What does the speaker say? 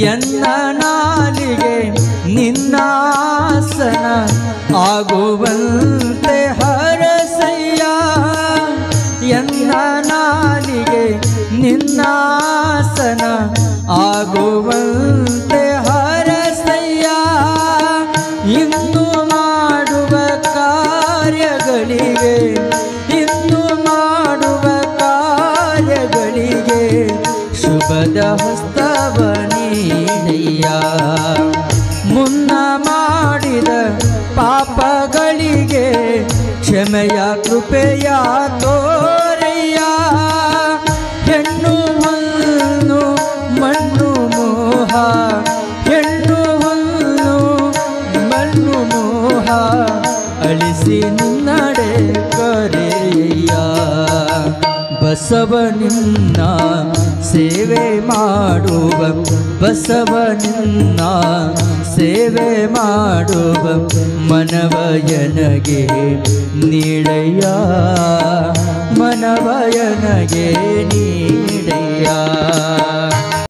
ಎನ್ನ ನಾಲಿಗೆ ನಿನ್ನಾಸನ ಆಗುವಂತೆ ಹರಸಯ್ಯ ಎನ್ನ ನಾಲಿಗೆ ನಿನ್ನಾಸನ ಆಗುವಂತೆ ಹರಸಯ್ಯ ಇನ್ನು ಮಾಡುವ ಕಾರ್ಯಗಳಿಗೆ ಇನ್ನು ಮಾಡುವ ಕಾರ್ಯಗಳಿಗೆ ಶುಭದ ಹಸ್ತವ ನೀಡಯ್ಯ ಮುನ್ನ ಮಾಡಿದ ಪಾಪಗಳಿಗೆ ಕ್ಷಮೆಯ ಕೃಪೆಯ ತೋರಯ್ಯ ಹೆಣ್ಣು ಹೊನ್ನು ಮಣ್ಣು ಮೋಹ ಹೆಣ್ಣು ಹೊನ್ನು ಮಣ್ಣು ಮೋಹ ಅಳಿಸಿ ನಿನ್ನಡೆ ಕರೆಯ್ಯ ಬಸವನಿನ್ನ ಸೇವೆ ಮಾಡುವ ಬಸವನಿನ್ನ ಸೇವೆ ಮಾಡುವ ಮನವಯನಗೆ ನೀಡಯ್ಯ ಮನವಯನಗೆ ನೀಡಯ್ಯ